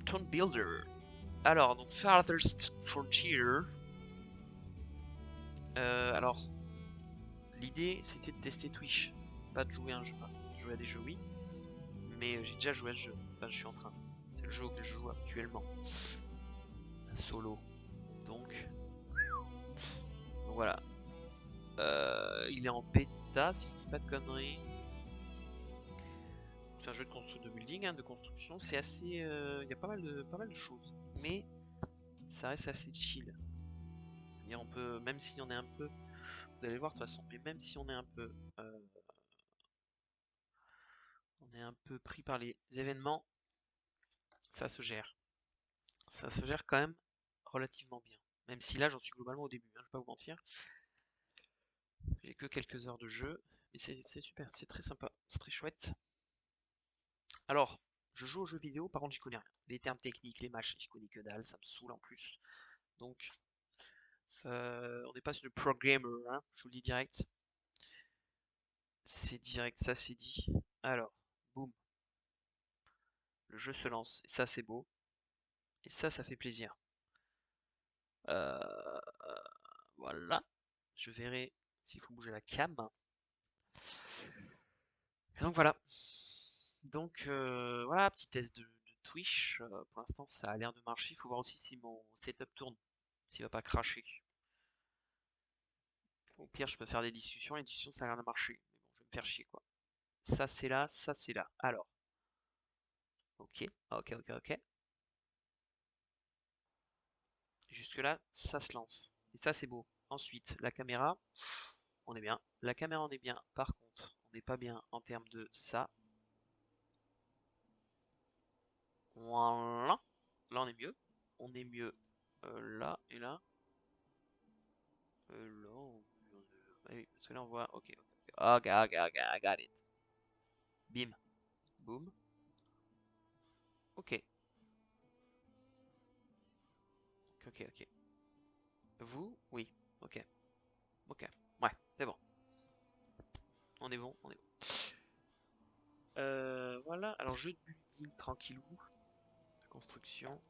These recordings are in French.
Town Builder. Alors, donc Farthest Frontier. Alors, l'idée c'était de tester Twitch, pas de jouer à un jeu. Enfin, jouer à des jeux, oui, mais j'ai déjà joué à ce jeu. Enfin, je suis en train. C'est le jeu que je joue actuellement. Solo. Donc voilà. Il est en bêta, si je dis pas de conneries. C'est un jeu de building, hein, de construction. C'est assez. Il y a pas mal de choses. Mais ça reste assez chill. On peut, même si on est un peu. Vous allez voir de toute façon, mais même si on est un peu. On est un peu pris par les événements, ça se gère. Ça se gère quand même relativement bien. Même si là, j'en suis globalement au début, hein, je vais pas vous mentir. J'ai que quelques heures de jeu, mais c'est super, c'est très sympa, c'est très chouette. Alors, je joue aux jeux vidéo, par contre, j'y connais rien. Les termes techniques, les matchs, j'y connais que dalle, ça me saoule en plus. Donc, on n'est pas sur le pro gamer, hein, je vous le dis direct. C'est direct, ça c'est dit. Alors, boum, le jeu se lance, et ça c'est beau, et ça fait plaisir. Euh, voilà, je verrai s'il faut bouger la cam. Et donc voilà. Donc voilà, petit test de Twitch. Pour l'instant, ça a l'air de marcher. Il faut voir aussi si mon setup tourne, s'il va pas cracher. Au pire, je peux faire des discussions. Les discussions, ça a l'air de marcher. Mais bon, je vais me faire chier, quoi. Ça, c'est là. Ça, c'est là. Alors, ok, ok. Jusque-là, ça se lance. Et ça, c'est beau. Ensuite, la caméra, on est bien. La caméra, on est bien. Par contre, on n'est pas bien en termes de ça. Voilà. Là, on est mieux. On est mieux là et là. Là, ah oui, parce que là, on voit. Ok, I got it. Bim. Boum. Ok. Ok. Vous? Oui. Ok. Ok. Ouais, c'est bon. On est bon, on est bon. Voilà. Alors, jeu de building tranquillou. Construction.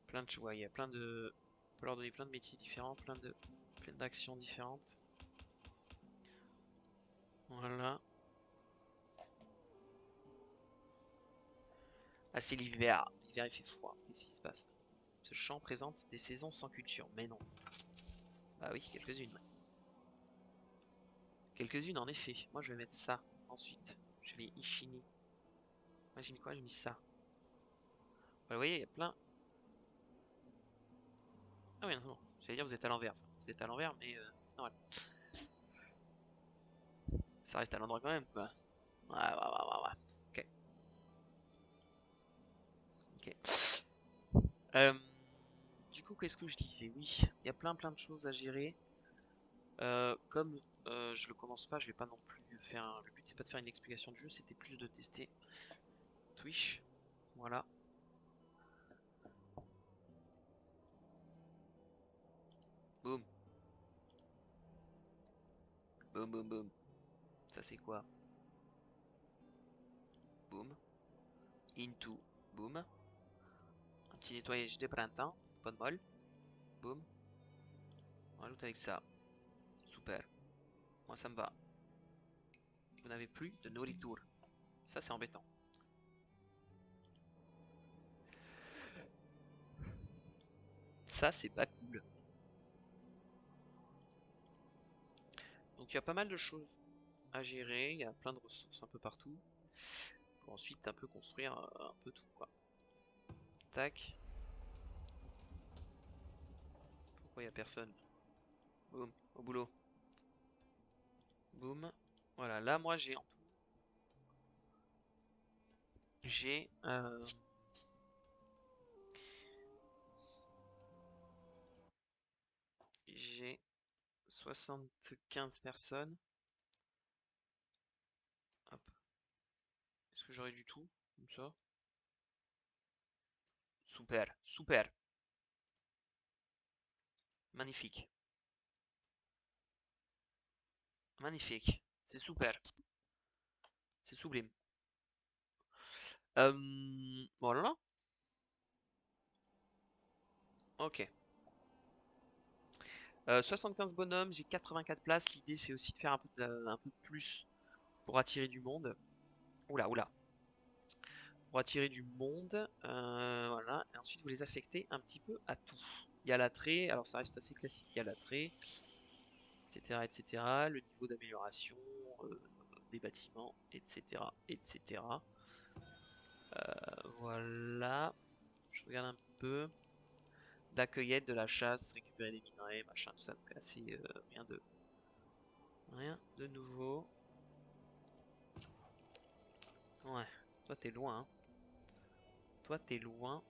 Plein de choix. Il y a plein de. On peut leur donner plein de métiers différents, plein d'actions différentes. Voilà. Ah, c'est l'hiver. L'hiver, il fait froid. Qu'est-ce qui se passe? Ce champ présente des saisons sans culture. Mais non. Bah oui, quelques-unes. Ouais. Quelques-unes, en effet. Moi, je vais mettre ça. Ensuite, je vais Ishini. Moi, j'ai mis quoi? J'ai mis ça. Vous voyez, il y a plein. Ah oui, non. J'allais dire, vous êtes à l'envers. Enfin, vous êtes à l'envers, mais c'est normal. Ça reste à l'endroit quand même, quoi. Ouais. Ok. Ok. Euh, du coup, qu'est-ce que je disais? Oui, il y a plein de choses à gérer. Comme je le commence pas, je vais pas non plus faire. Le but c'est pas de faire une explication de jeu, c'était plus de tester Twitch. Voilà. Boum, boum. Ça c'est quoi? Boum. Into. Boum. Un petit nettoyage des printemps. Pas de molle. Boum. On rajoute avec ça. Super. Moi ça me va. Vous n'avez plus de nourriture. Ça c'est embêtant. Ça c'est pas cool. Donc il y a pas mal de choses à gérer. Il y a plein de ressources un peu partout. Pour ensuite un peu construire un peu tout quoi. Tac. Pourquoi il y a personne? Boum. Au boulot. Boum. Voilà, là moi j'ai en tout. J'ai 75 personnes. Hop. Est-ce que j'aurai du tout? Comme ça. Super. Magnifique. Magnifique. C'est super. C'est sublime. Voilà. Ok. 75 bonhommes, j'ai 84 places. L'idée, c'est aussi de faire un peu plus pour attirer du monde. Oula, oula. Pour attirer du monde. Voilà. Et ensuite, vous les affectez un petit peu à tout. Il y a l'attrait, alors ça reste assez classique. Il y a l'attrait, etc., etc. Le niveau d'amélioration des bâtiments, etc., etc. Voilà. Je regarde un peu. D'accueillette, de la chasse, récupérer des minerais, machin, tout ça. Donc assez rien de nouveau. Ouais, toi t'es loin, hein. Toi t'es loin.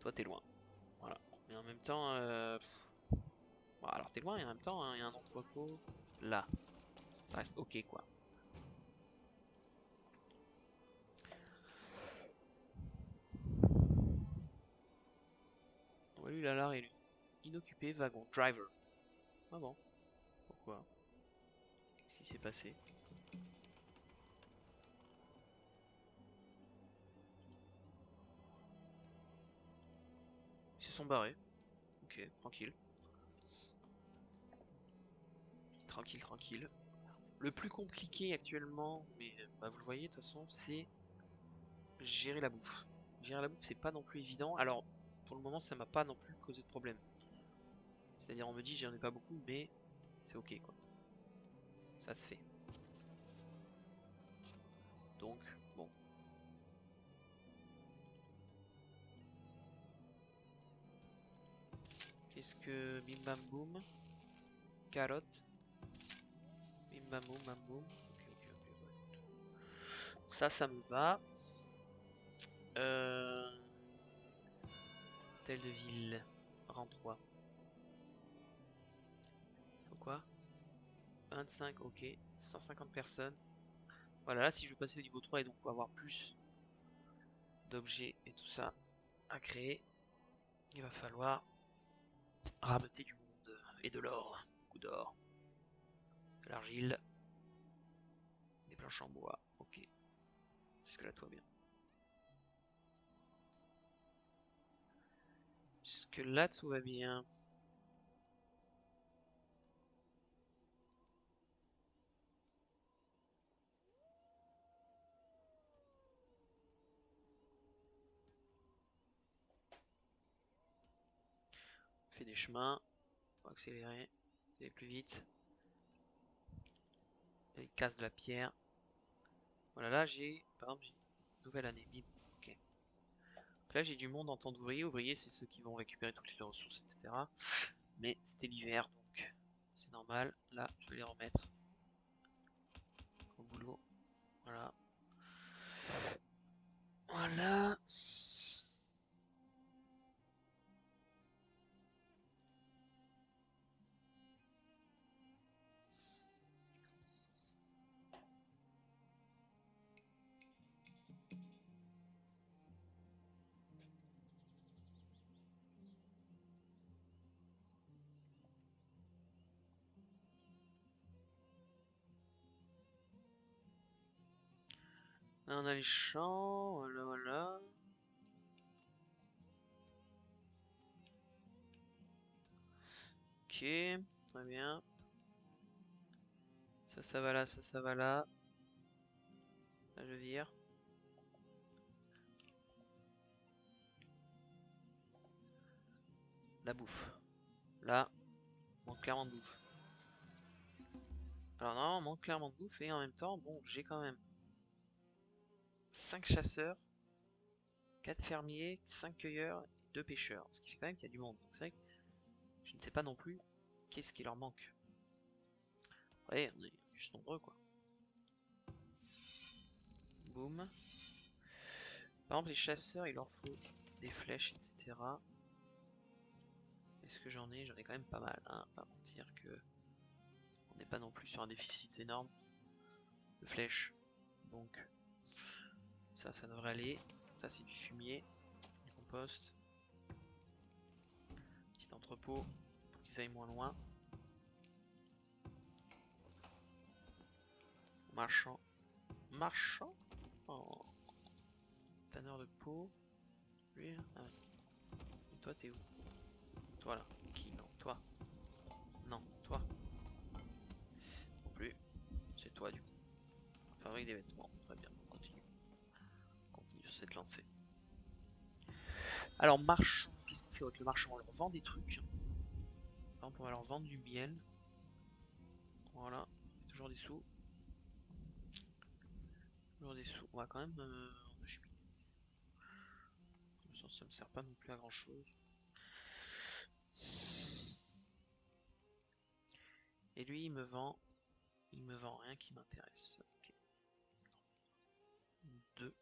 Toi t'es loin. Voilà. Mais en même temps, bon, alors t'es loin et en même temps, hein, il y a un entrepôt là. Ça reste ok quoi. On va lui là là, inoccupé, wagon, driver. Ah bon, pourquoi? Qu'est-ce qui s'est passé? Ils se sont barrés. Ok, tranquille. Tranquille, tranquille. Le plus compliqué actuellement, mais bah, vous le voyez de toute façon, c'est gérer la bouffe. Gérer la bouffe, c'est pas non plus évident. Alors, pour le moment, ça m'a pas non plus causé de problème. C'est-à-dire, on me dit, j'en ai pas beaucoup, mais c'est ok, quoi. Ça se fait. Donc, bon. Qu'est-ce que... Bim bam boum. Carotte. Bim bam boum bam boum. Ok, ok, ok. Bah, ça me va. Euh... Hôtel de ville. Rang 3. Faut quoi? 25, ok. 150 personnes. Voilà, là, si je veux passer au niveau 3 et donc avoir plus d'objets et tout ça à créer, il va falloir rameuter du monde et de l'or. Beaucoup d'or. De l'argile. Des planches en bois. Ok. Jusque là, tout va bien. Jusque là, tout va bien. On fait des chemins. Faut accélérer. Aller plus vite. Il casse de la pierre. Voilà, là, j'ai... Par exemple, j'ai... Nouvelle année. Bim. Ok. Donc là, j'ai du monde en temps d'ouvrier. Ouvriers, c'est ceux qui vont récupérer toutes les ressources, etc. Mais c'était l'hiver, donc c'est normal. Là, je vais les remettre au boulot. Voilà. Voilà. Là, on a les champs. Voilà, voilà. Ok. Très bien. Ça va là, ça va là. Là, je vire. La bouffe. Là, on manque clairement de bouffe. Alors non, on manque clairement de bouffe et en même temps, bon, j'ai quand même 5 chasseurs, 4 fermiers, 5 cueilleurs et 2 pêcheurs. Ce qui fait quand même qu'il y a du monde. Donc c'est vrai que je ne sais pas non plus qu'est-ce qui leur manque. Ouais, on est juste nombreux quoi. Boum. Par exemple, les chasseurs, il leur faut des flèches, etc. Est-ce que j'en ai? J'en ai quand même pas mal, hein. Pas mentir que on n'est pas non plus sur un déficit énorme de flèches. Donc ça devrait aller. Ça c'est du fumier, du compost, petit entrepôt pour qu'ils aillent moins loin. Marchand. Marchand. Oh. Tanneur de peau. Lui, ah ouais. Et toi, t'es où? Toi là. Qui? Non, toi. Non, toi. Non plus. C'est toi du coup. Fabrique des vêtements. Très bien, on continue. On continue sur cette lancée. Alors, marchand. Qu'est-ce qu'on fait avec le marchand? On leur vend des trucs. Par exemple, on va leur vendre du miel. Voilà. Toujours des sous. Toujours des sous. On va quand même en acheminer. Ça me sert pas non plus à grand chose. Et lui, il me vend rien qui m'intéresse. Ok. 2.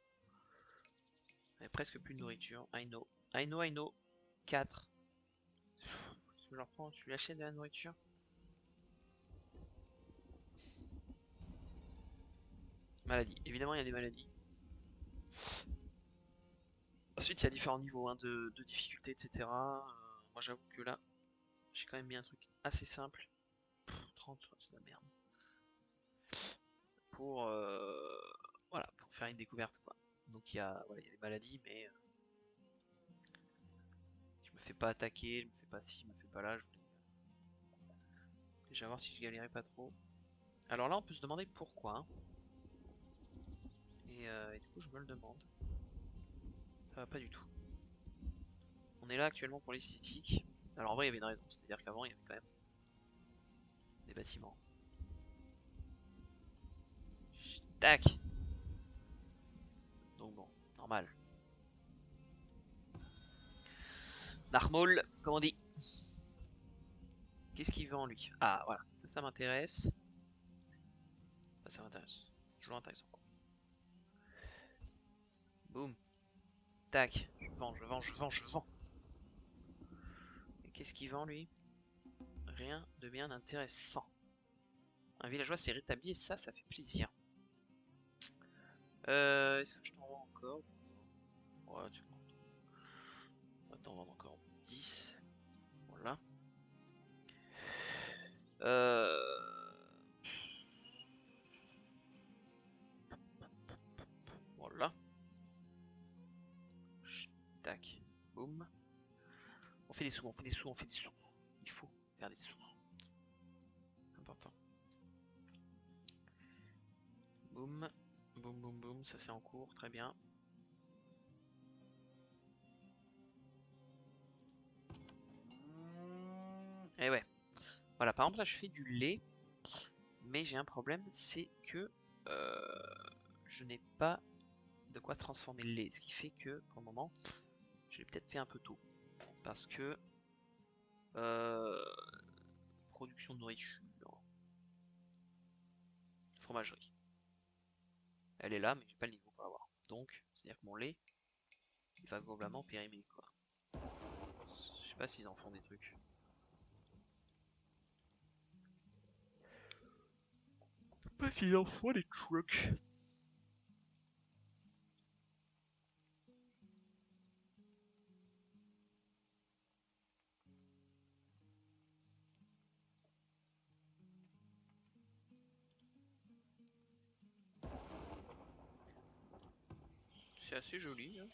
Presque plus de nourriture. I know. I know, I know. 4. Tu leur prends, tu lui achètes de la nourriture? Maladie. Évidemment, il y a des maladies. Ensuite, il y a différents niveaux hein, de difficulté, etc. Moi, j'avoue que là, j'ai quand même mis un truc assez simple. 30, c'est de la merde. Pour, voilà, pour faire une découverte, quoi. Donc, voilà, il y a les maladies, mais je me fais pas attaquer, je me fais pas ci, je me fais pas là. Je voulais déjà voir si je galérais pas trop. Alors là, on peut se demander pourquoi. Hein. Et du coup, je me le demande. Ça va pas du tout. On est là actuellement pour l'esthétique. Alors en vrai, il y avait une raison. C'est-à-dire qu'avant, il y avait quand même des bâtiments. Tac. Donc bon, normal. Narmol, comme on dit. Qu'est-ce qu'il vend lui? Ah voilà, ça m'intéresse. Ça m'intéresse. Toujours intéressant. Boum. Tac. Je vends, je vends, je vends, je vends. Et qu'est-ce qu'il vend lui? Rien de bien intéressant. Un villageois s'est rétabli et ça fait plaisir. Est-ce que je t'en vends encore? Ouais, tu vas t'en vendre encore 10. Voilà. Euh... Voilà. Tac. Boum. On fait des sous, on fait des sous, on fait des sous. Il faut faire des sous. Important. Boum. Boum, boum, boum. Ça c'est en cours. Très bien. Et ouais. Voilà, par exemple là je fais du lait. Mais j'ai un problème, c'est que je n'ai pas de quoi transformer le lait. Ce qui fait que, pour le moment, je l'ai peut-être fait un peu tôt. Parce que euh, production de nourriture, fromagerie. Elle est là, mais j'ai pas le niveau pour l'avoir. Donc, c'est-à-dire que mon lait, il va globalement périmer, quoi. Je sais pas s'ils en font des trucs. Je sais pas s'ils en font des trucs. C'est assez joli, hein.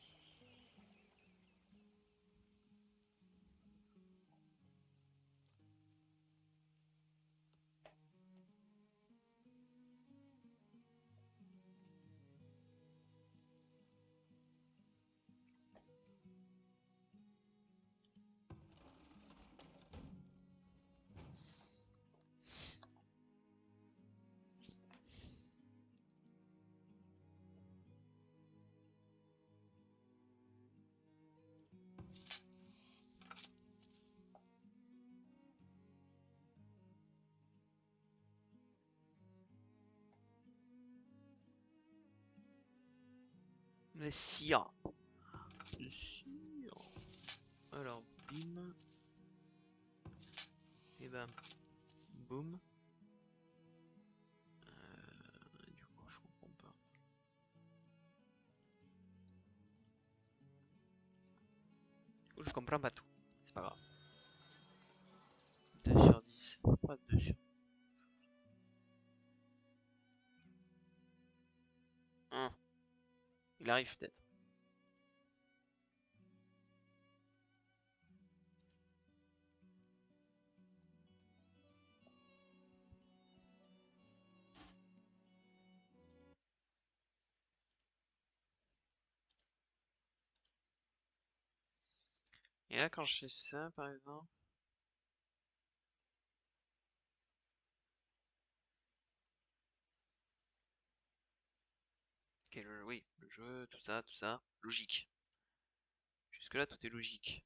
Le cire. Le cire. Alors, bim. Et bam. Boum. Du coup, je comprends pas. Je comprends pas tout. C'est pas grave. 2 sur 10. Pas 2 sur. Il arrive peut-être. Et là, quand je fais ça, par exemple. Oui, le jeu, tout ça, logique. Jusque-là, tout est logique.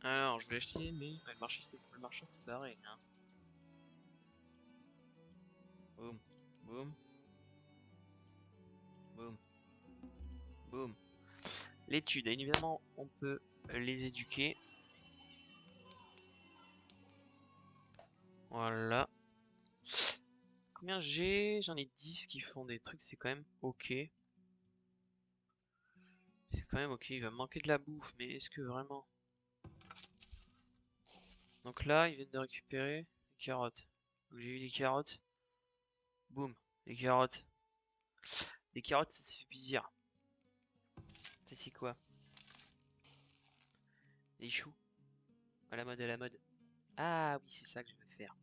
Alors, je vais acheter, mais le marché s'est barré, hein. Boum, boum, boum, boum. L'étude, évidemment, on peut les éduquer. Voilà. Combien j'ai? J'en ai 10 qui font des trucs, c'est quand même ok. C'est quand même ok, il va me manquer de la bouffe, mais est-ce que vraiment... Donc là, ils viennent de récupérer des carottes. Donc j'ai eu des carottes. Boum, des carottes. Des carottes, ça se fait plaisir. C'est quoi? Des choux. À la mode, à la mode. Ah oui, c'est ça que je vais faire.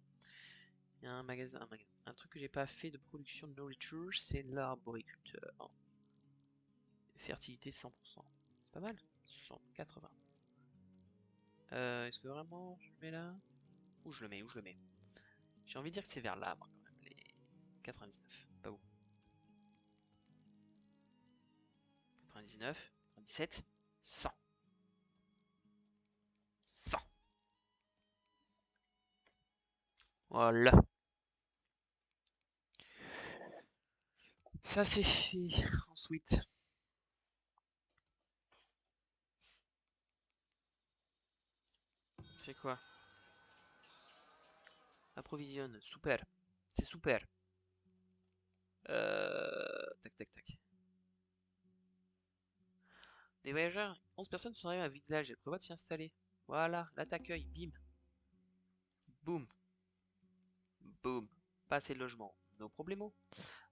Il y a un magasin, un magasin. Un truc que j'ai pas fait de production de nourriture, c'est l'arboriculteur. Fertilité 100%. C'est pas mal. 180. Est-ce que vraiment je le mets là? Où je le mets? Où je le mets? J'ai envie de dire que c'est vers là, moi, quand même. Les 99. C'est pas où? 99, 97, 100. 100. Voilà. Ça c'est fait. Ensuite, c'est quoi? Approvisionne. Super. C'est super. Tac, tac, tac. Des voyageurs, 11 personnes sont arrivées à un village. Elles prévoient de s'y installer. Voilà, là t'accueilles. Bim. Boum. Boum. Pas assez de logement. No problemo.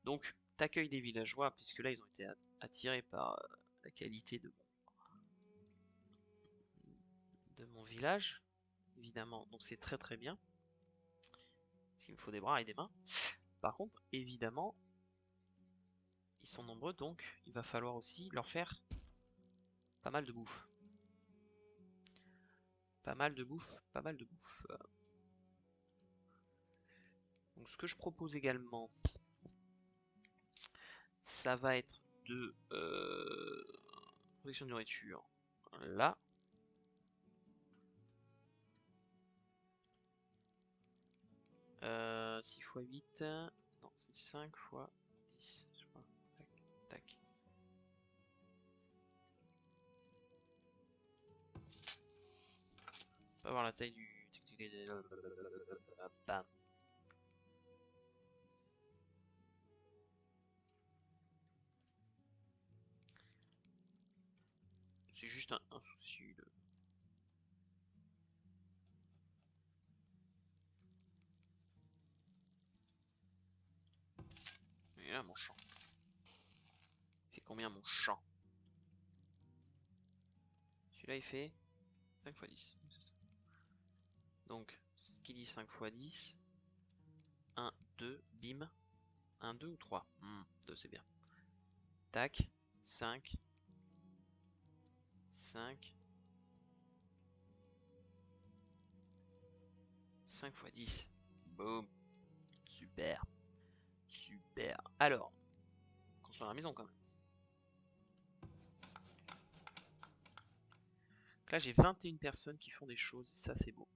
Donc, t'accueilles des villageois, puisque là ils ont été attirés par la qualité de mon village. Évidemment, donc c'est très très bien. Parce qu'il me faut des bras et des mains. Par contre, évidemment, ils sont nombreux, donc il va falloir aussi leur faire pas mal de bouffe. Pas mal de bouffe, pas mal de bouffe. Donc ce que je propose également, ça va être de production de nourriture. Là. 6 x 8. Non, c'est 5 x voir la taille du... Bam. C'est juste un souci de... Et là, mon champ. Il fait combien mon champ? Celui-là, il fait 5 x 10. Donc, ce qui dit 5 x 10... 1, 2, bim. 1, 2 ou 3 2, c'est bien. Tac. 5. 5. 5 x 10. Boum. Super. Super. Alors, construire la maison quand même. Donc là, j'ai 21 personnes qui font des choses. Ça, c'est beau.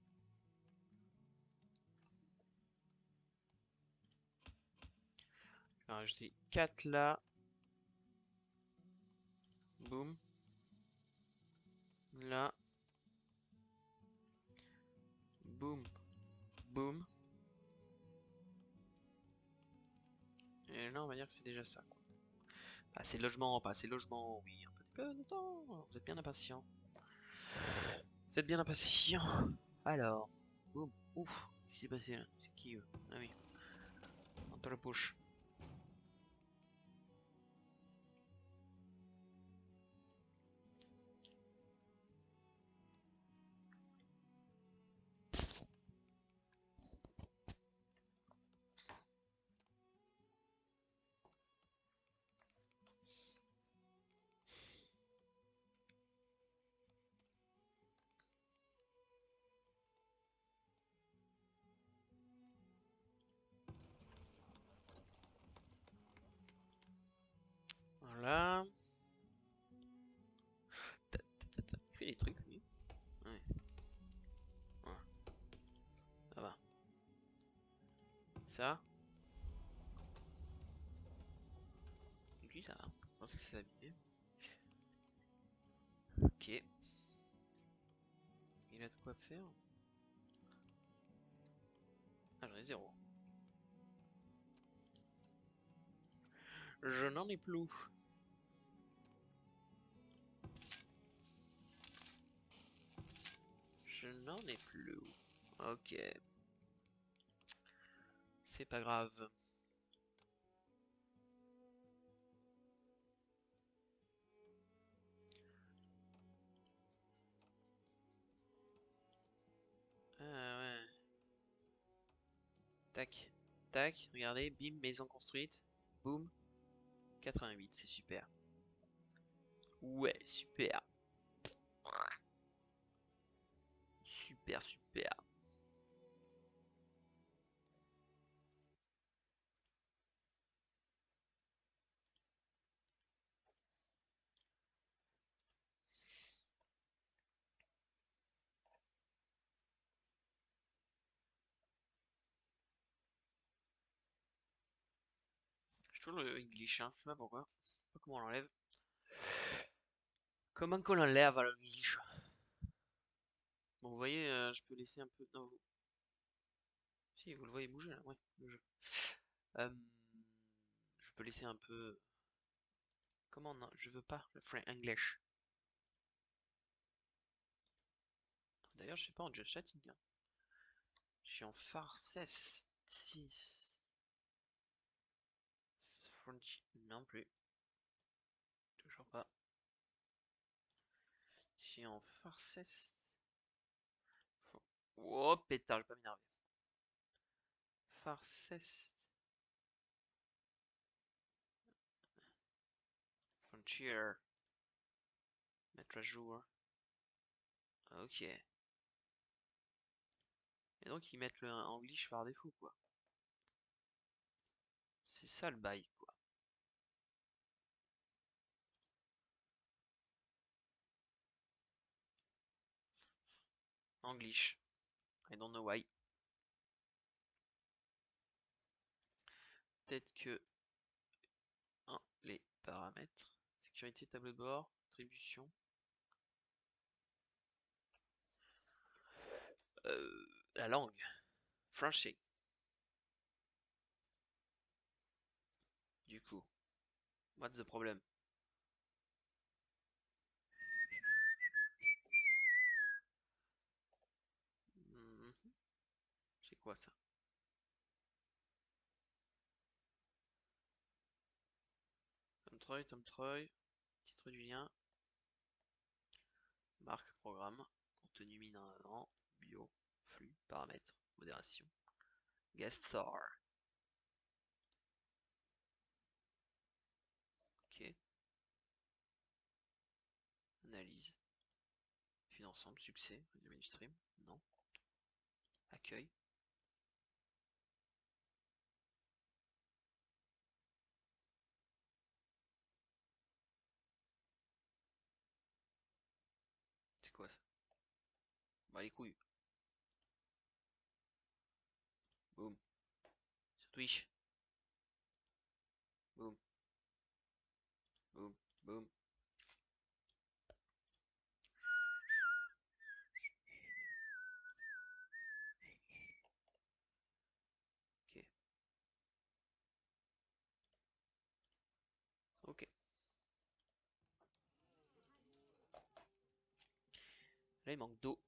Je vais rajouter 4 là. Boum. Là. Boum. Boum. Et là, on va dire que c'est déjà ça. Quoi. Pas assez de logement, pas assez de logement. Oui, un peu de temps. Vous êtes bien impatient. Vous êtes bien impatient. Alors. Boum. Ouf. Qu'est-ce qui s'est passé là? C'est qui eux? Ah oui. Entre la poche. Voilà. Il fait des trucs, oui. Ouais. Voilà. Ça va. Ça. Et puis ça va. Je pensais que c'est abîmé. Ok. Il a de quoi faire. Ah, j'en ai 0. Je n'en ai plus. Je n'en ai plus. Ok. C'est pas grave. Ah ouais. Tac. Tac. Regardez. Bim. Maison construite. Boum. 88. C'est super. Ouais. Super. Super, super. J'ai toujours le English, hein. Je sais pas pourquoi. Je sais pas comment on l'enlève. Comment qu'on l'enlève à l'English? Bon, vous voyez, je peux laisser un peu. Non, vous... Si, vous le voyez bouger là, ouais, le jeu. Euh, je peux laisser un peu. Comment non? Je veux pas le French English. D'ailleurs, je sais pas en just chatting. Hein. Je suis en farcesse. French non plus. Toujours pas. Je suis en farcesse. Oh pétard, je vais pas m'énerver. Farcesse. Frontier. Mettre à jour. Ok. Et donc ils mettent le English par défaut quoi. C'est ça le bail quoi. English. I don't know why. Peut-être que les paramètres. Sécurité, tableau de bord, attribution. La langue. Français. Du coup. What's the problem? Mhm. C'est quoi ça? Tom Troy. Titre du lien. Marque, programme. Contenu mis en avant. Bio. Flux. Paramètres. Modération. Guest star. Ok. Analyse. Puis d'ensemble. Succès. Résumé du stream. Non. Accueil. C'est quoi ça? Bah les couilles. Boum. Sur Twitch. Boum. Boum. Boum. Ok. Ok. Là il manque d'eau.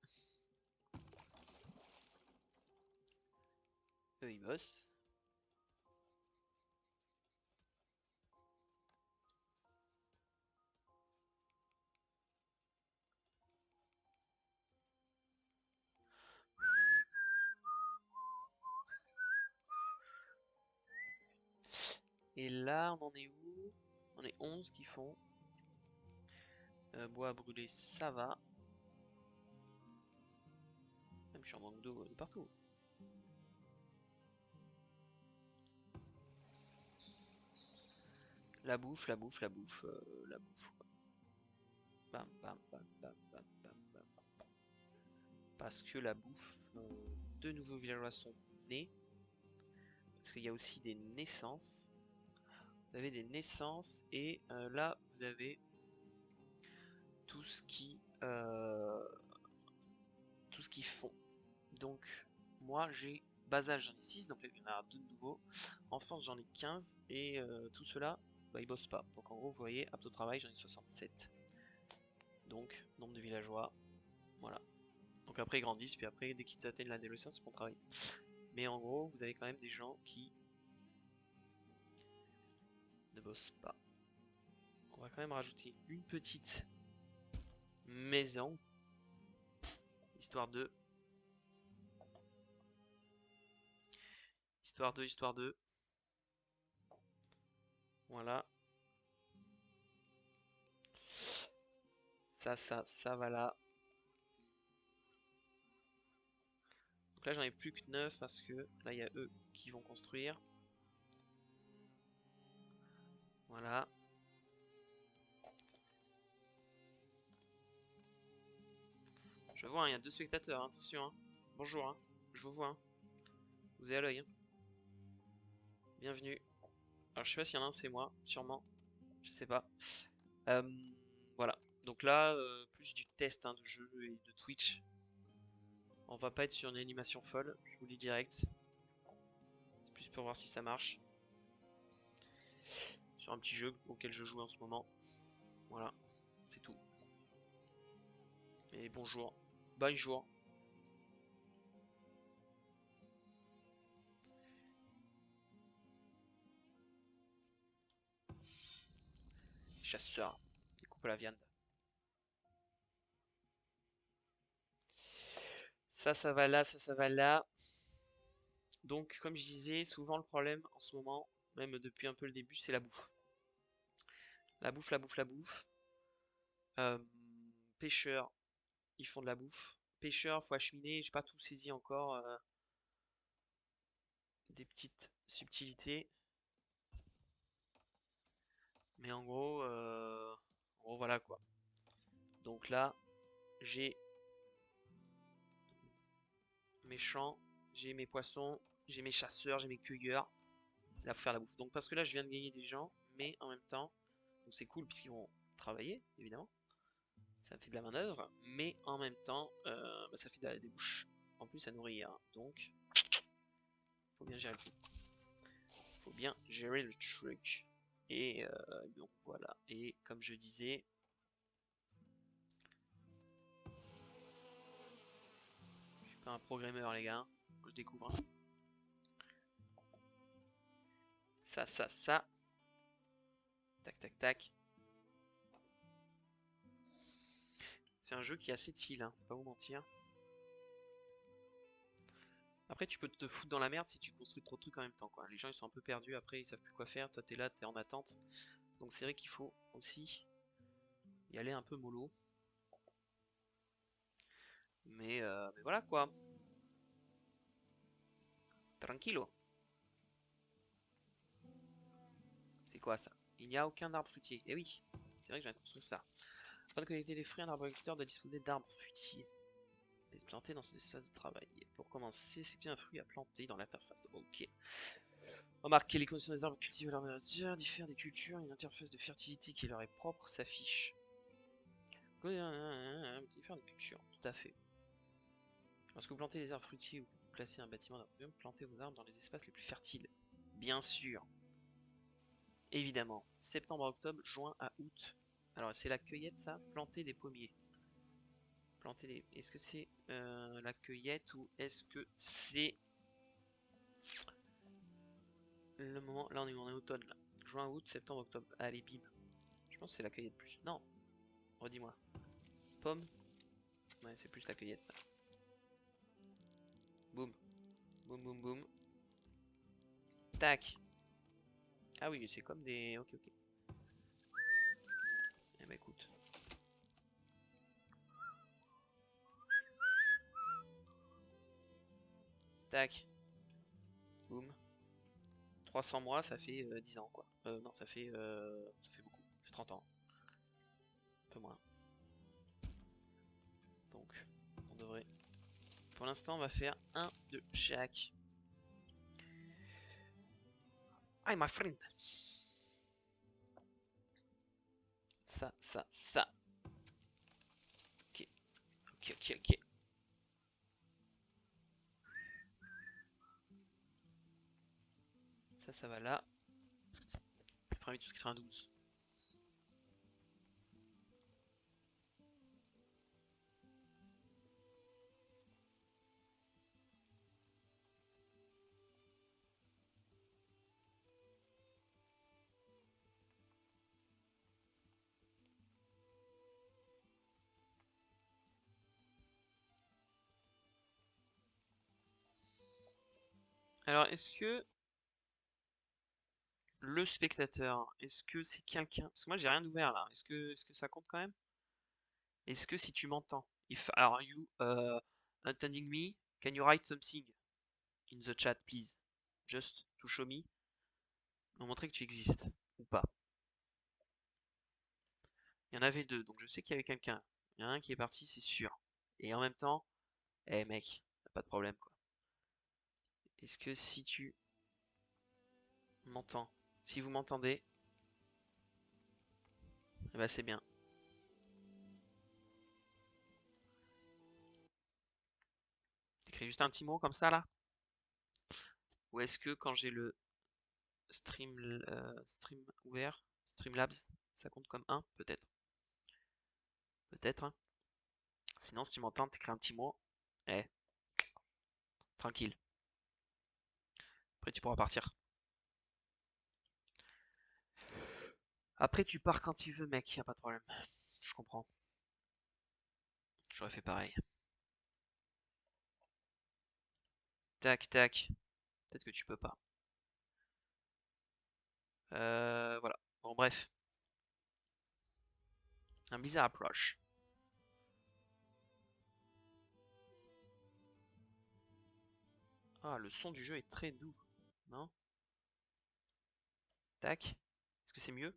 Eux ils bossent. Et là on en est où? On est 11 qui font. Bois à brûler, ça va. Même je suis en manque d'eau de partout. La bouffe, la bouffe, la bouffe, la bouffe. Bam, bam, bam, bam, bam, bam, bam. Parce que la bouffe, deux nouveaux villageois sont nés. Parce qu'il y a aussi des naissances. Vous avez des naissances et là vous avez tout ce qui font. Donc moi j'ai bas âge j'en ai 6, donc il y en a 2 de nouveaux. Enfance j'en ai 15 et tout cela bah, ils bossent pas. Donc en gros vous voyez apte au travail j'en ai 67. Donc nombre de villageois, voilà. Donc après ils grandissent puis après dès qu'ils atteignent l'adolescence ils vont travailler. Mais en gros vous avez quand même des gens qui ne bossent pas. On va quand même rajouter une petite maison histoire de histoire de voilà. Ça va là. Donc là j'en ai plus que 9 parce que là il y a eux qui vont construire. Voilà. Je vois, il y a 2 spectateurs, hein, attention. Hein. Bonjour, hein. Je vous vois. Hein. Vous avez à l'œil. Hein. Bienvenue. Alors je sais pas s'il y en a un, c'est moi, sûrement. Je sais pas. Euh, voilà. Donc là, plus du test hein, de jeu et de Twitch. On va pas être sur une animation folle, je vous le dis direct. C'est plus pour voir si ça marche. Sur un petit jeu auquel je joue en ce moment. Voilà, c'est tout. Et bonjour. Bonjour. Chasseur. Il coupe la viande. Ça va là, ça va là. Donc, comme je disais, souvent le problème en ce moment, même depuis un peu le début, c'est la bouffe. La bouffe, la bouffe, la bouffe. Euh, Pêcheurs, ils font de la bouffe. Pêcheurs, faut acheminer, j'ai pas tout saisi encore. Des petites subtilités. Mais en gros voilà quoi. Donc là, j'ai mes champs, j'ai mes poissons, j'ai mes chasseurs, j'ai mes cueilleurs. Là, faut faire la bouffe. Donc parce que là, je viens de gagner des gens, mais en même temps, donc c'est cool puisqu'ils vont travailler, évidemment. Ça fait de la manœuvre, mais en même temps, bah, ça fait des bouches. en plus à nourrir. Donc, faut bien gérer le truc. Faut bien gérer le truc. Et donc voilà. Et comme je disais, je suis pas un programmeur les gars. Je découvre. Ça. Tac, tac, tac. C'est un jeu qui est assez chill, hein, pas vous mentir. Après, tu peux te foutre dans la merde si tu construis trop de trucs en même temps, quoi. Les gens, ils sont un peu perdus, après, ils savent plus quoi faire. Toi, t'es là, t'es en attente. Donc, c'est vrai qu'il faut aussi y aller un peu mollo. Mais voilà, quoi. Tranquillo. C'est quoi, ça? Il n'y a aucun arbre fruitier. Eh oui, c'est vrai que j'ai construire ça. Afin de collecter des fruits, un arboriculteur doit disposer d'arbres fruitiers. Et se planter dans ses espaces de travail. Et pour commencer, c'est un fruit à planter dans l'interface. Ok. Remarquez, les conditions des arbres cultivés à leur nature diffèrent des cultures. Une interface de fertilité qui leur est propre s'affiche. Diffèrent des cultures, tout à fait. Lorsque vous plantez des arbres fruitiers ou que vous placez un bâtiment d'arbres, plantez vos arbres dans les espaces les plus fertiles. Bien sûr. Évidemment. Septembre à octobre, juin à août. Alors, c'est la cueillette, ça? Planter des pommiers. Planter des... Est-ce que c'est la cueillette ou est-ce que c'est le moment... Là, on est en automne, là. Juin, août, septembre, octobre. Allez, bim. Je pense que c'est la cueillette plus. Non. Redis-moi. Pomme. Ouais, c'est plus la cueillette, ça. Boum. Boum, boum, boum. Tac. Ah oui, c'est comme des... Ok, ok. Eh ben, écoute. Tac. Boum. 300 mois, ça fait 10 ans, quoi. Non, ça fait beaucoup. Ça fait 30 ans. Un peu moins. Donc, on devrait... Pour l'instant, on va faire un de chaque. Hi, my friend. Ça. Ok, ok. Ça va là. 88 ou 92. Alors, est-ce que le spectateur, est-ce que c'est quelqu'un... Parce que moi, j'ai rien ouvert là. Est-ce que ça compte quand même? Est-ce que si tu m'entends, if are you attending me, can you write something in the chat, please? Just to show me, pour montrer que tu existes ou pas. Il y en avait deux, donc je sais qu'il y avait quelqu'un. Il y en a un qui est parti, c'est sûr. Et en même temps, eh mec, pas de problème quoi. Est-ce que si tu m'entends, si vous m'entendez, eh ben c'est bien. T'écris juste un petit mot comme ça là? Ou est-ce que quand j'ai le stream ouvert, Streamlabs, ça compte comme un? Peut-être. Peut-être, hein. Sinon, si tu m'entends, t'écris un petit mot. Eh, tranquille. Après, tu pourras partir. Après, tu pars quand tu veux, mec, y a pas de problème. Je comprends. J'aurais fait pareil. Tac, tac. Peut-être que tu peux pas. Voilà. Bon, bref. Un bizarre approche. Ah, le son du jeu est très doux. Non? Tac. Est-ce que c'est mieux?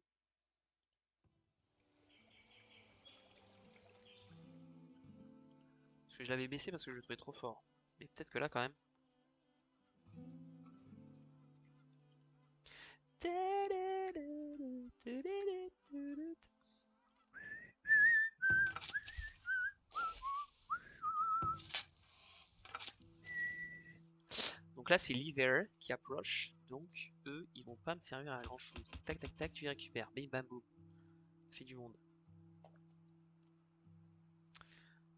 Parce que je l'avais baissé parce que je le trouvais trop fort. Mais peut-être que là, quand même. Donc là, c'est l'hiver qui approche. Donc, eux, ils vont pas me servir à grand chose. Tac, tac, tac, tu les récupères. Bim, bam, boum. Fait du monde.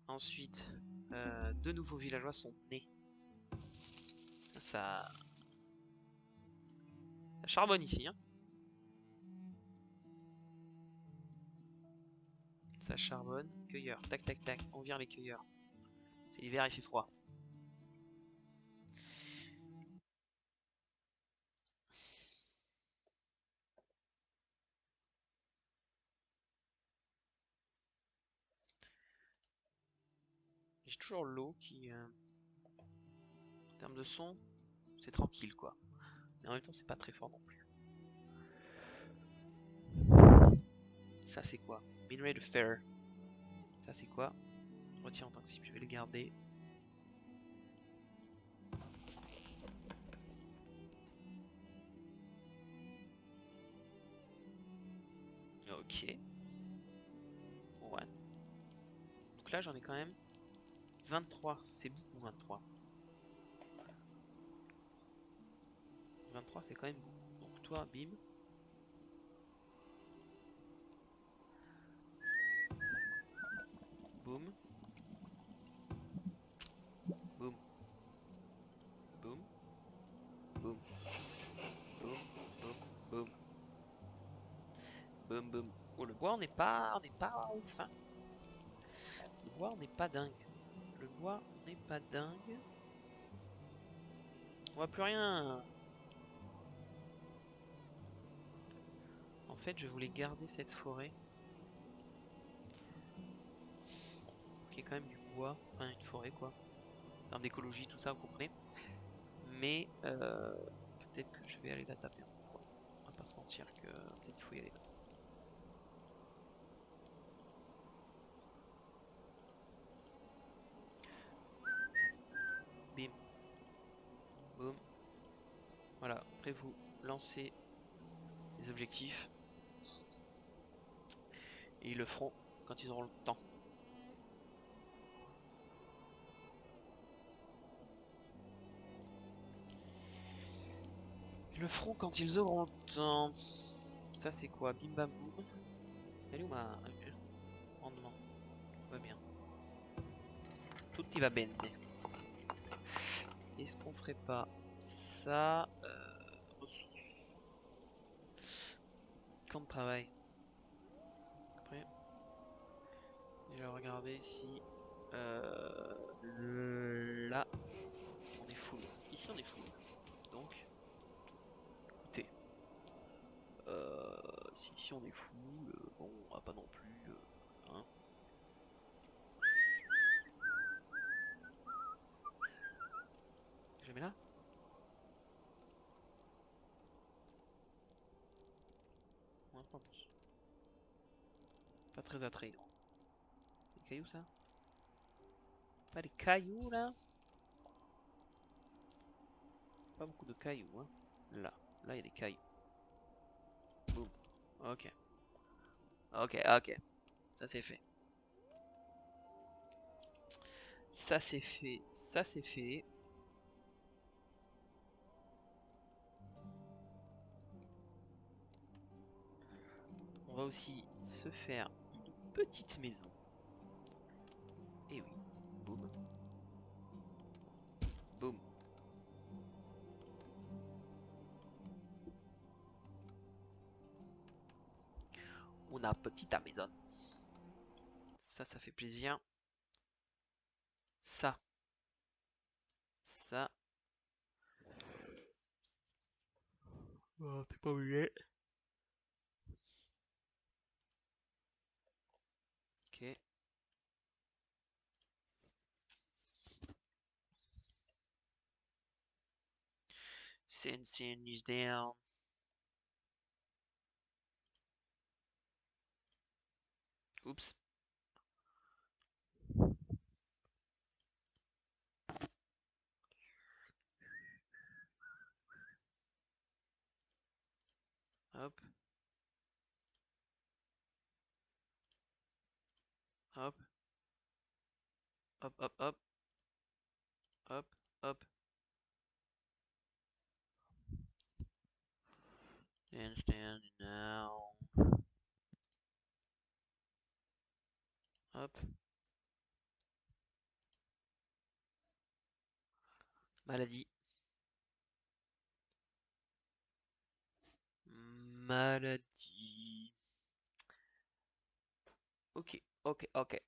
Ensuite, deux nouveaux villageois sont nés. Ça charbonne ici. Hein. Ça charbonne. Cueilleurs. Tac, tac, tac. On vire les cueilleurs. C'est l'hiver, il fait froid. J'ai toujours l'eau qui... en termes de son, c'est tranquille, quoi. Mais en même temps, c'est pas très fort non plus. Ça, c'est quoi? Minerai de fer. Ça, c'est quoi? Retiens en tant que cible, je vais le garder. Ok. Ouais. Donc là, j'en ai quand même 23. C'est beaucoup, 23. 23, c'est quand même beaucoup. Donc toi, bim. Boum. Boum. Boum. Boum. Boum. Boum. Boum. Boum. Boum. Oh, le bois, on n'est pas ouf, hein. Le bois, on n'est pas dingue. Le bois, on n'est pas dingue. On voit plus rien. En fait, je voulais garder cette forêt. Qui est quand même du bois. Enfin, une forêt, quoi. En termes d'écologie, tout ça, vous comprenez. Mais peut-être que je vais aller la taper en bois. On va pas se mentir que peut-être qu'il faut y aller. Bim. Boum. Voilà. Après, vous lancez les objectifs. Et ils le feront quand ils auront le temps. Ils le feront quand ils auront le temps. Ça, c'est quoi? Bim bam boum. Elle est où ma rendement? Tout va bien. Tout y va bien. Est-ce qu'on ferait pas ça? Ressources. Camp de travail. Après, je vais regarder si là on est full. Ici on est full. Donc, écoutez, si ici on est full, bon, on va pas non plus, hein. Je la mets là? Ouais, pas plus. Pas très attrayant. Des cailloux ça? Pas des cailloux là? Pas beaucoup de cailloux, hein. Là, là il y a des cailloux. Boum. Ok. Ok, ok. Ça c'est fait. Ça c'est fait. Ça c'est fait. On va aussi se faire une petite maison. Et oui. Boum. Boum. Una petita maison. Ça fait plaisir. Ça. Ça. Oh, t'es pas obligé. Ok. Sin is down. Oups. Hop. Hop. Hop, hop, hop. Hop, hop. Stand now. Hop. Maladie. Maladie. Ok, ok, ok.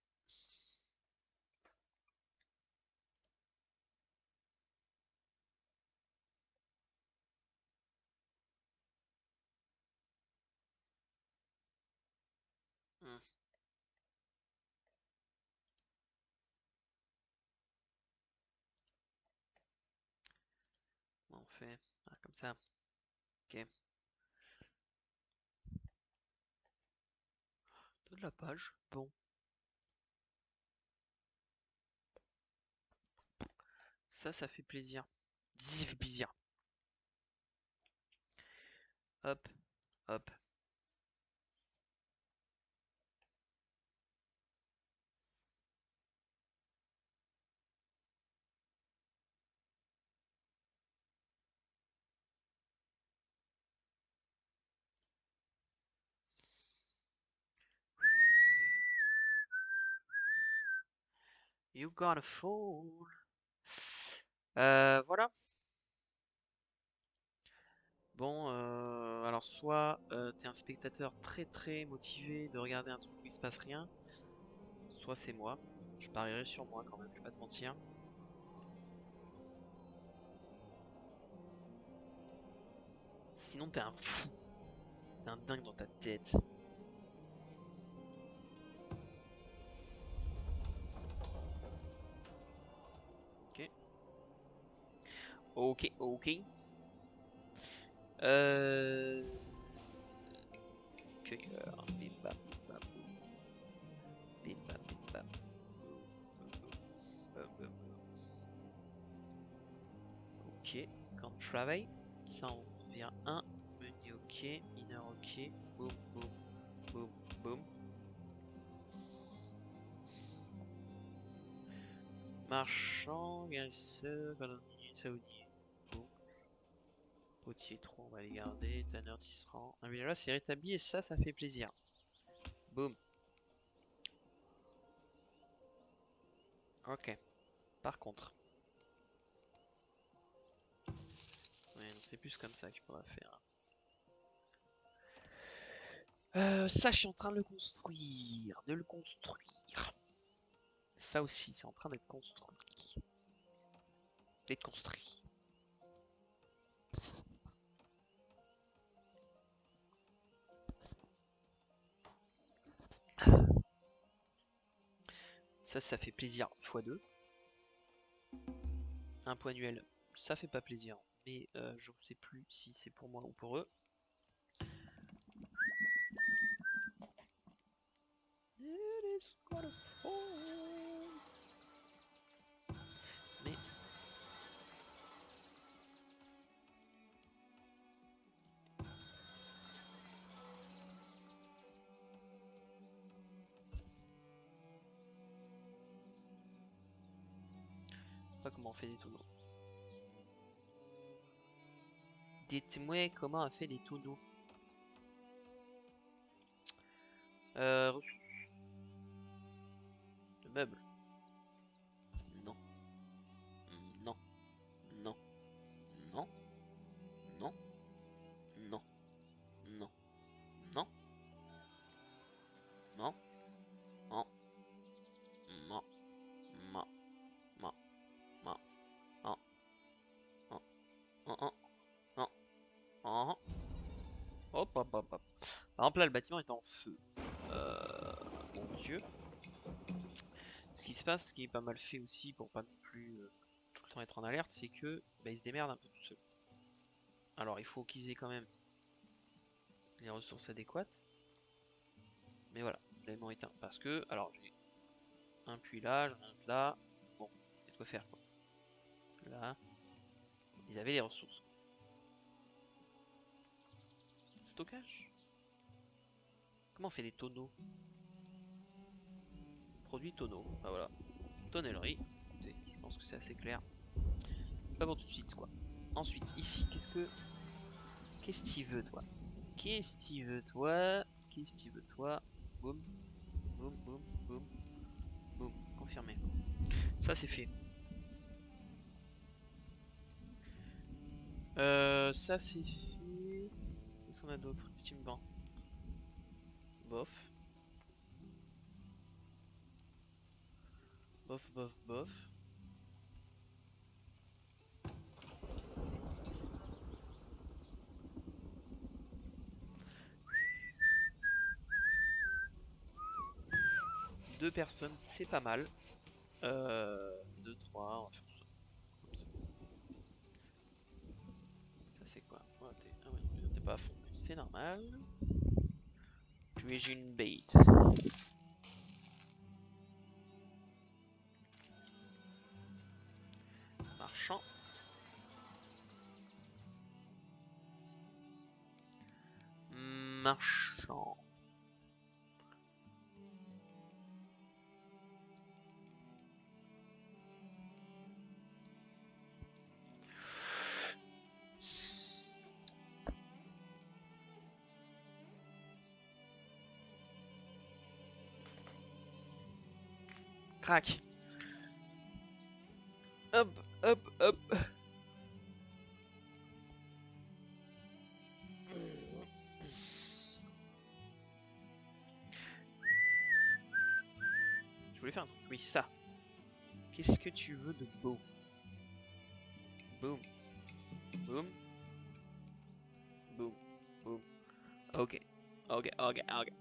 Hmm, comment on fait? Ah, comme ça. Ok. De la page. Bon. Ça fait plaisir. Ça fait plaisir. Hop, hop. You got a phone. Voilà. Bon, alors soit t'es un spectateur très très motivé de regarder un truc où il se passe rien, soit c'est moi. Je parierais sur moi quand même, je vais pas te mentir. Sinon t'es un fou, t'es un dingue dans ta tête. Ok, ok, ok. Euh... Cueilleur, bim bam, bim bam, boum. Bim bam, bim bam, boum, boum, boum, boum, boum, boum. Ok, quand travail, ça en vient un. Menu ok, mineur ok, boum, boum, boum, boum. Marchand, guérisseur, cordonnier, saoudien. Boum. Potier trop, on va les garder. Tanneur, tisserand. Un villageois s'est rétabli et ça fait plaisir. Boum. Ok. Par contre. Ouais, c'est plus comme ça qu'il faudra faire. Ça, je suis en train de le construire. De le construire. Ça aussi, c'est en train d'être construit. D'être construit. Ça fait plaisir x2. Un point annuel, ça fait pas plaisir. Mais je ne sais plus si c'est pour moi ou pour eux. It is gonna fall. Mais pas comment on fait des tonneaux. Dites-moi comment on fait des tonneaux. Ressources. De meubles. Non. Non. Non. Non. Non. Non. Non. Non. Non. Non. Non. Non. Non. Non. Non. Non. Non. Non. Non. Hop, hop, hop, hop. Par exemple, là, le bâtiment est en feu. Mon Dieu. Ce qui se passe, ce qui est pas mal fait aussi, pour pas non plus tout le temps être en alerte, c'est que bah, ils se démerdent un peu tout seuls. Alors, il faut qu'ils aient quand même les ressources adéquates. Mais voilà, l'élément éteint. Parce que, alors, j'ai un puits là, j'en ai un autre là. Bon, il y a de quoi faire, quoi. Là, ils avaient les ressources. Stockage. Comment on fait des tonneaux? Produit tonneau. Bah voilà. Tonnellerie. Écoutez, je pense que c'est assez clair. C'est pas pour tout de suite, quoi. Ensuite, ici, qu'est-ce que... Qu'est-ce qu'il veut, toi? Qu'est-ce que tu veux, toi? Qu'est-ce que tu veux, toi? Boum, boum, boum, boum, boum. Confirmé. Ça, c'est fait. Ça, c'est fait. Qu'est-ce qu'on a d'autre? Qu'est-ce que tu me vends? Bof. Bof, bof, bof. Deux personnes, c'est pas mal. 2, 3, on va faire ça. Ça c'est quoi? Oh, ah ouais, t'es pas à fond, c'est normal. Tu es une bait. Marchand. Marchand. Crac. Hop, hop, hop. Je voulais faire un truc. Oui, ça. Qu'est-ce que tu veux de beau? Boum. Boum. Boum. Boum. Ok. Ok, ok, ok.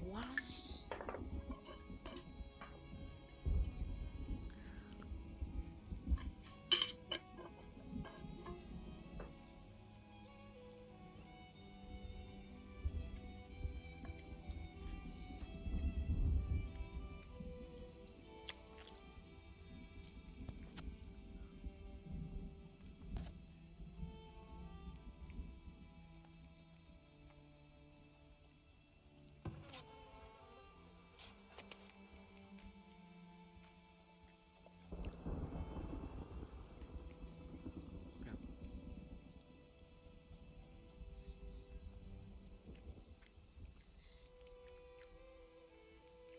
Moi.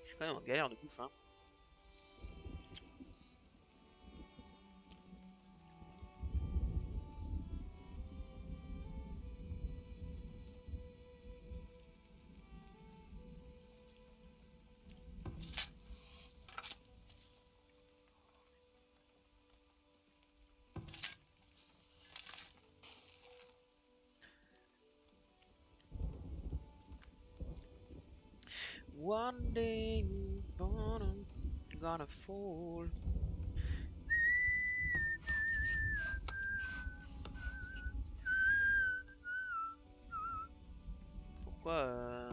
Je suis quand même en galère de bouffe, hein. One day, gonna fall. Pourquoi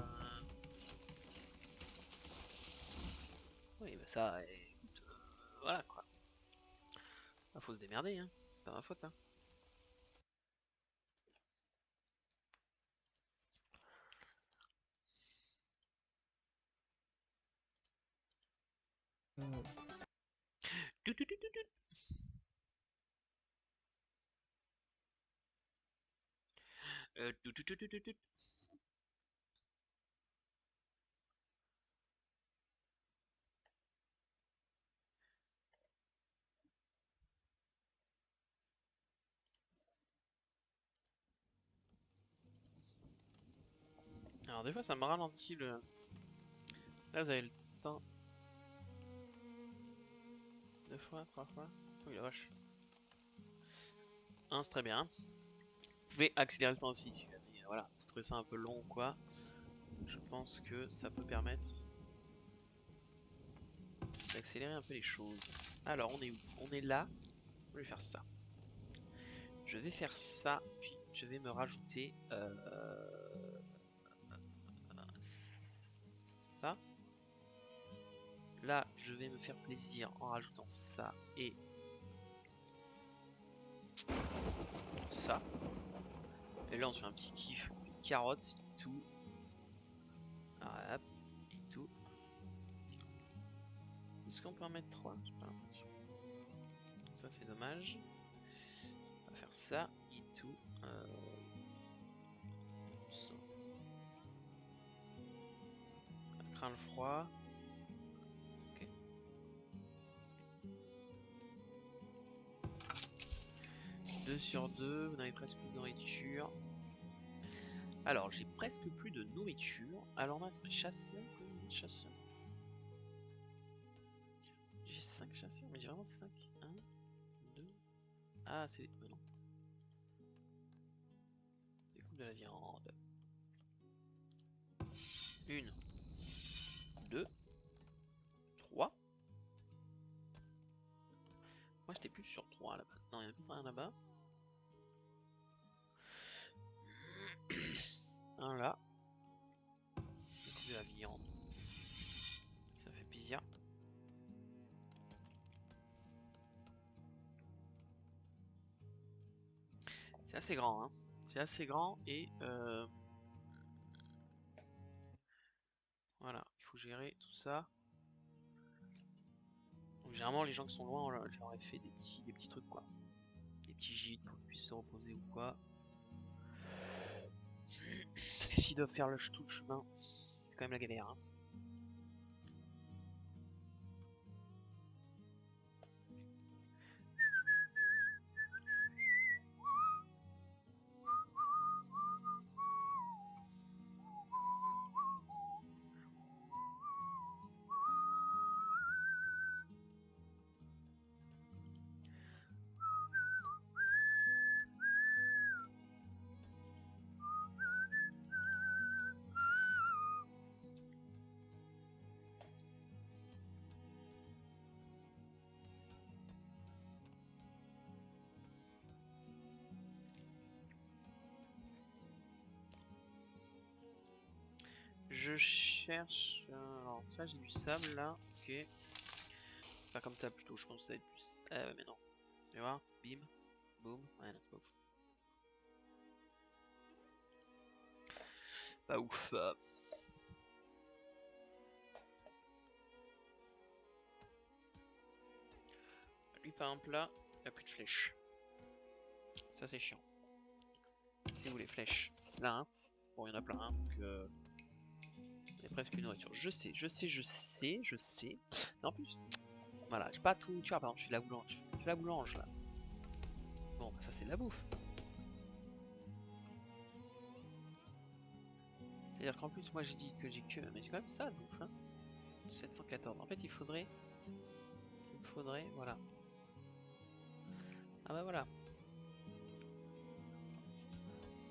Oui, bah ça, écoute, voilà quoi. Bah, faut se démerder, hein. C'est pas ma faute, hein. Tout, tout, tout, tout, tout. Tout, tout, tout, tout, tout, tout. Alors des fois ça me ralentit le... Là vous avez le temps. 2 fois, 3 fois. Oui la vache. 1 c'est très bien. Vous pouvez accélérer le temps aussi si jamais, voilà, vous trouvez ça un peu long ou quoi. Je pense que ça peut permettre d'accélérer un peu les choses. Alors on est où? On est là. Je vais faire ça. Je vais faire ça, puis je vais me rajouter ça. Là, je vais me faire plaisir en rajoutant ça et ça. Et là, on se fait un petit kiff. On fait carottes et tout. Ah, hop, et tout. Est-ce qu'on peut en mettre 3? J'ai pas l'impression. Ça, c'est dommage. faire ça et tout. Ça. On craint le froid. Ok. 2 sur 2, vous n'avez presque plus de nourriture. Alors, j'ai presque plus de nourriture. Alors, on a chasseur, combien de chasseurs? J'ai 5 chasseurs, mais j'ai vraiment 5. 1, 2. Ah, c'est. Mais non. Découpe de la viande. 1, 2, 3. Moi, j'étais plus sur 3 à la base. Non, il y en a peut-être un là-bas. Un là. Découpe de la viande. Ça fait plaisir. C'est assez grand, hein. C'est assez grand et voilà, il faut gérer tout ça. Donc généralement les gens qui sont loin, je leur ai fait des petits trucs quoi. Des petits gîtes pour qu'ils puissent se reposer ou quoi. Parce que s'ils doivent faire tout le chemin, c'est quand même la galère, hein. Je cherche... alors ça j'ai du sable là, ok. Pas comme ça plutôt, je pense que ça va être plus... Ah ouais mais non. Tu vois, bim, boum, ouais non, c'est pas ouf. Pas ouf. Lui par exemple là, il a plus de flèches. Ça c'est chiant. C'est où les flèches? Là hein. Bon il y en a plein hein, donc il y a presque une nourriture. Je sais. Mais en plus, voilà, j'ai pas tout. Tu vois, par exemple, je fais de la boulange. Je fais de la boulange là. Bon, bah, ça c'est de la bouffe. C'est-à-dire qu'en plus, moi j'ai dit que j'ai que. Mais j'ai quand même ça de bouffe, hein. 714. En fait, il faudrait. Ce qu'il me faudrait, voilà. Ah bah voilà.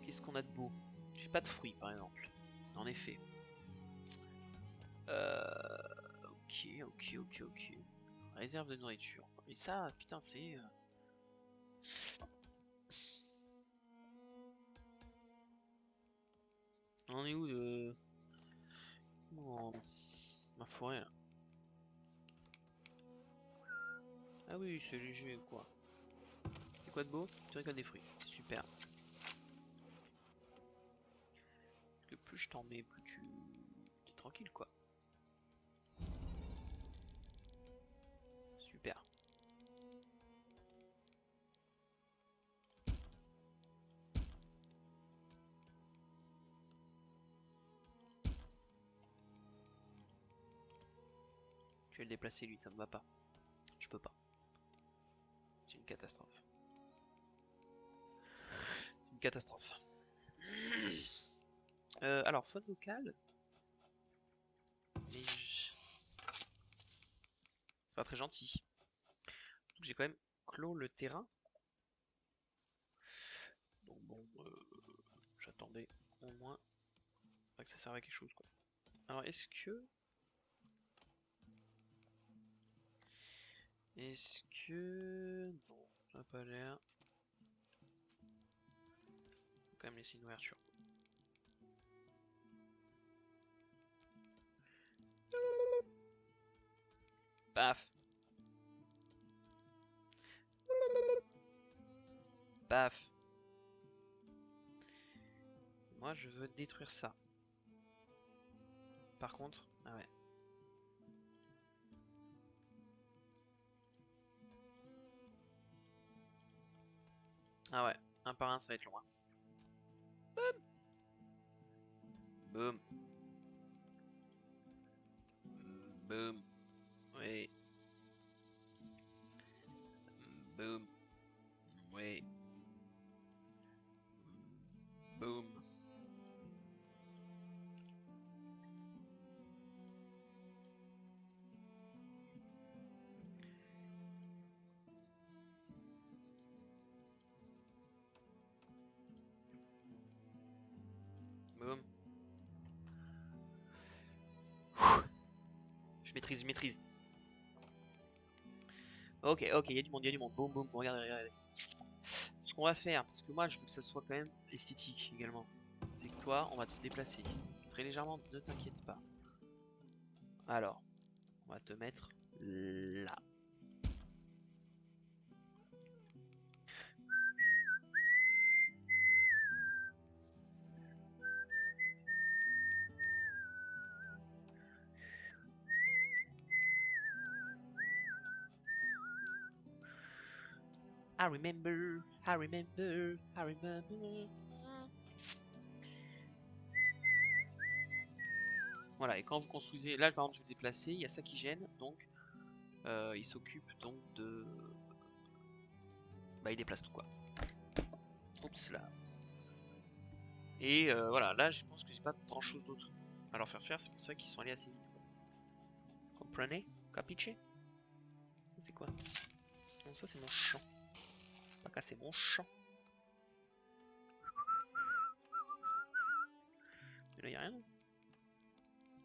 Qu'est-ce qu'on a de beau? J'ai pas de fruits par exemple. En effet. Ok. Réserve de nourriture. Mais ça, putain, c'est. On est où de. Oh, ma forêt là. Ah oui, c'est léger ou quoi. C'est quoi de beau? Tu récoltes des fruits. C'est super. Parce que plus je t'en mets, plus tu. T'es tranquille quoi. Super. Je vais le déplacer lui, ça me va pas. Je peux pas. C'est une catastrophe. C'est une catastrophe. Alors, faune locale. Mais c'est pas très gentil. Donc j'ai quand même clos le terrain. Donc bon, j'attendais au moins pas que ça serve à quelque chose quoi. Alors est-ce que... Est-ce que... Non, ça n'a pas l'air. Faut quand même laisser une ouverture. Paf. Paf. Moi je veux détruire ça. Par contre... Ah ouais. Ah ouais, un par un, ça va être long. Hein. Boum. Boum. Oui. Boum. Oui. Boum. Boum. Je maîtrise, je maîtrise. Ok, ok, il y a du monde, il y a du monde. Boum, boum, regardez, regardez. Ce qu'on va faire, parce que moi je veux que ça soit quand même esthétique également, c'est que toi, on va te déplacer très légèrement, ne t'inquiète pas. Alors, on va te mettre là. I remember, I remember, I remember. Voilà, et quand vous construisez, là par exemple je vais déplacer, il y a ça qui gêne, donc il s'occupe donc de... Bah il déplace tout quoi. Oups là. Et voilà, là je pense que j'ai pas grand chose d'autre à leur faire faire, c'est pour ça qu'ils sont allés assez vite. Comprenez? Capiche? C'est quoi? Non, ça c'est mon champ. Pas casser mon champ. Mais là y'a rien.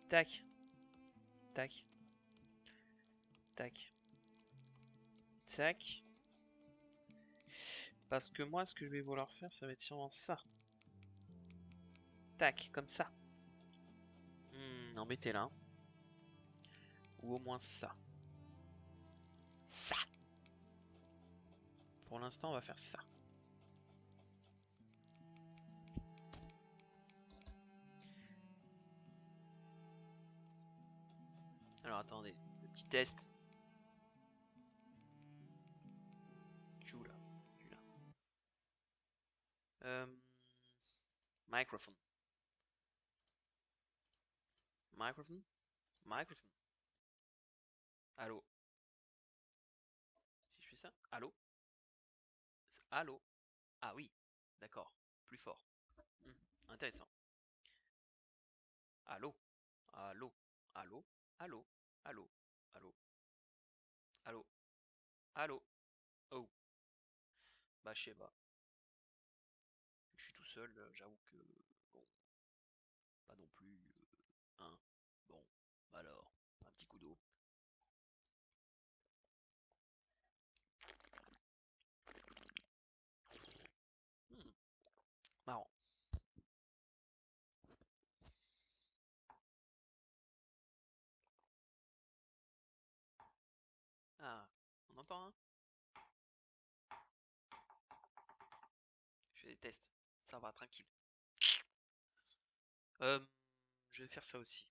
Tac. Tac. Tac. Tac. Parce que moi ce que je vais vouloir faire ça va être sûrement ça. Tac, comme ça. En mettez là. Ou au moins ça. Ça. Pour l'instant on va faire ça. Alors attendez, le petit test. Tu où là? Tu là. Microphone. Microphone. Microphone. Allô? Si je fais ça? Allô? Allô? Ah oui, d'accord. Plus fort. Intéressant. Allô? Allô? Allô? Allô? Allô? Allô? Allô? Allô? Oh. Bah je sais pas. Je suis tout seul, j'avoue que... Bon, pas non plus... hein. Bon, alors, un petit coup d'eau. Hmm, marrant. Ah, on entend, hein? Je fais des tests. Ça va, tranquille. Euh, je vais faire ça aussi.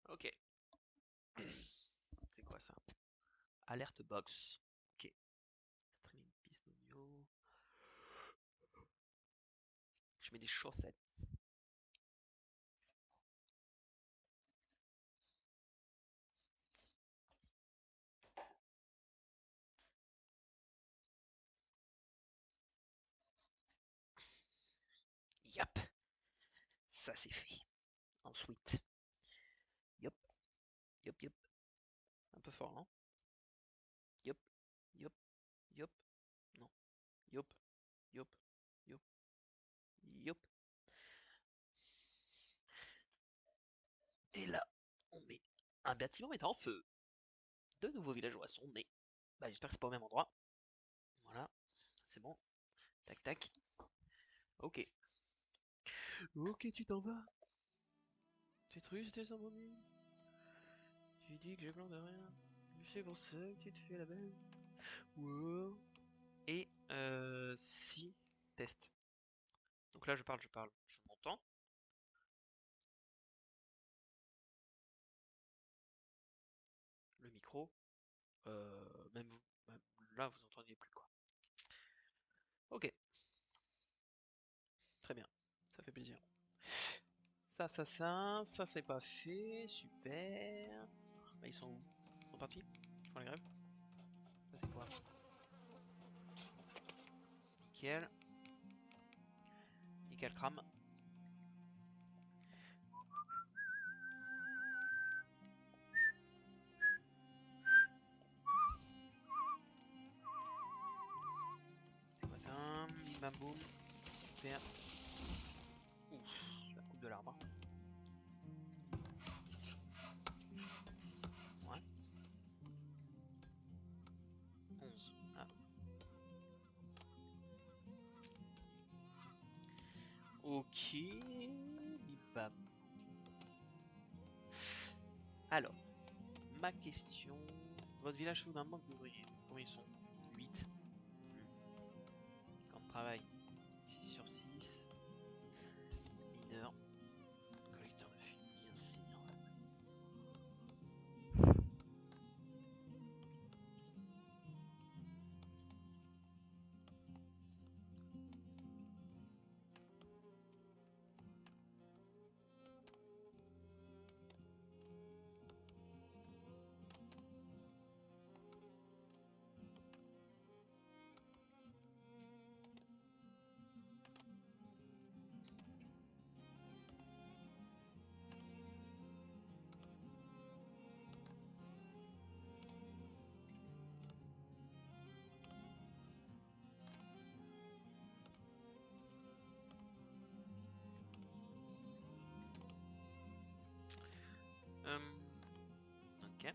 Ok. C'est quoi ça? Alerte box. Ok. Streaming piste audio. Je mets des chaussettes. Yep. Ça c'est fait. Ensuite. Yep. Yep, yep. Un peu fort, non? Yep. Yep. Yep. Non. Yep. Yep. Yep. Yep. Et là, on met un bâtiment est en feu. De nouveaux villageois sont nés. Bah, j'espère que c'est pas au même endroit. Voilà, c'est bon. Tac tac. Ok. Ok, tu t'en vas. T'es triste, t'es sans bonnet. Tu dis que j'ai plein de rien. C'est pour ça que tu te fais la belle. Wow. Et si test. Donc là je parle, je m'entends. Le micro, même vous, même là vous entendiez plus quoi. Ok, très bien, ça fait plaisir. Ça c'est pas fait, super. Bah, ils sont où? Ils sont partis? Ils font la grève? Ça c'est quoi? Nickel, nickel crame. C'est quoi ça? Bim bam boum, super. Ouf, la coupe de l'arbre. Ouais, 11. Ah. Ok, bim bam. Alors, ma question. Votre village souffre d'un manque d'ouvriers. Combien ils sont? 8. Camp de travail. 6 sur 6. Mineur. Collecteur de fumier, ainsi. Ok.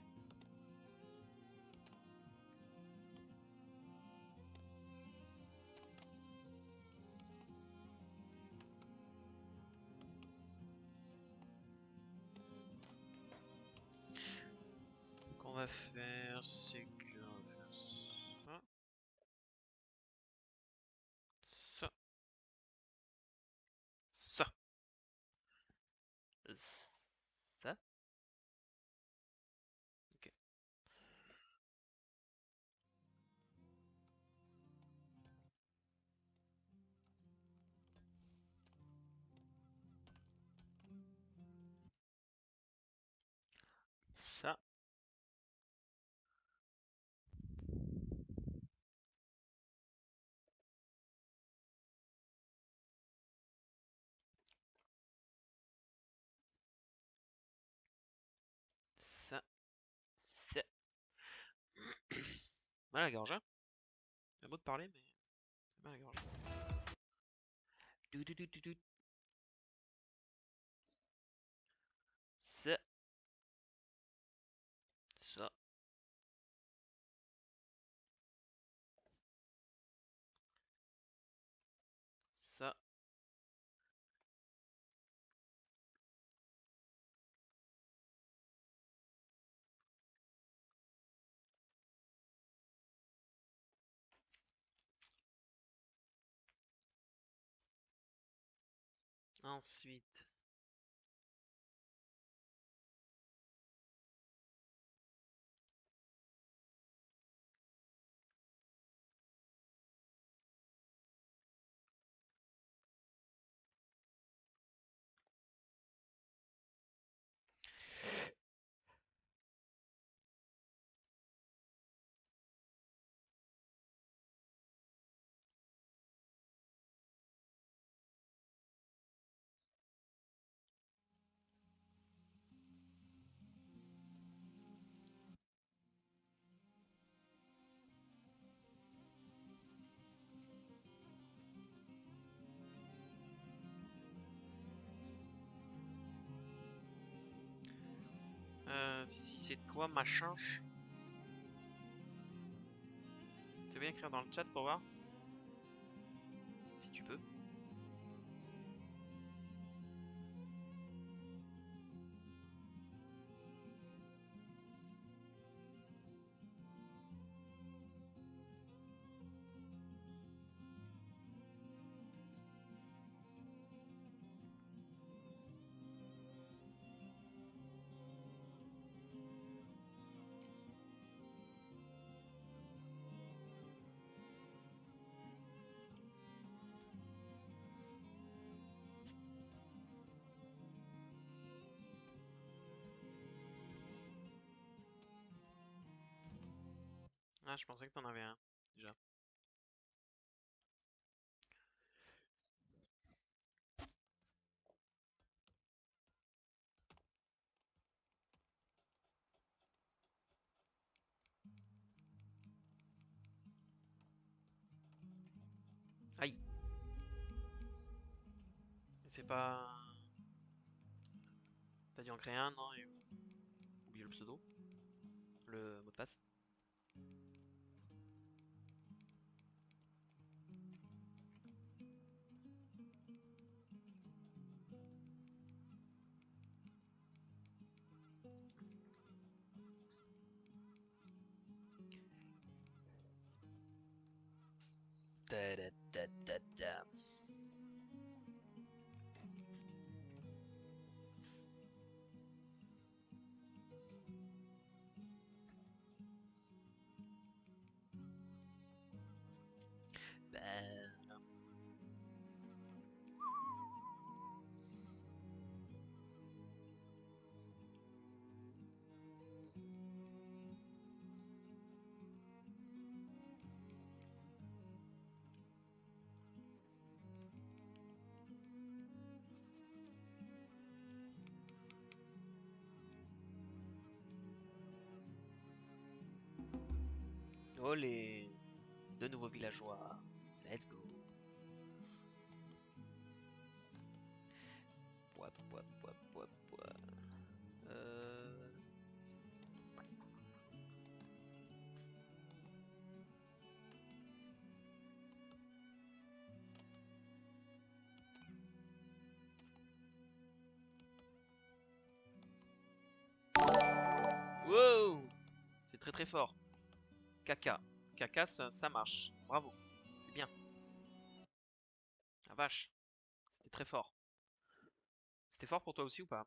Ce qu'on va faire, c'est qu'on va faire ça. Ça. Ça. Ça. Ok. Ça. Ça. Ça. Mal à la gorge, hein. C'est beau de parler, mais c'est mal à la gorge. Ça. Ça. Ça. Ensuite. Si c'est toi, machin. Tu veux bien écrire dans le chat pour voir? Si tu peux. Ah, je pensais que t'en avais un, déjà. Aïe! Mais c'est pas... T'as dû en créer un, non? Et oublié le pseudo, le mot de passe. Ta-da-ta-ta-ta. Ben, oh les deux nouveaux villageois. Let's go. Pouah, pouah, pouah, pouah, pouah. Euh... Wow! C'est très très fort. Caca. Caca, ça marche. Bravo. C'est bien. La vache. C'était très fort. C'était fort pour toi aussi ou pas?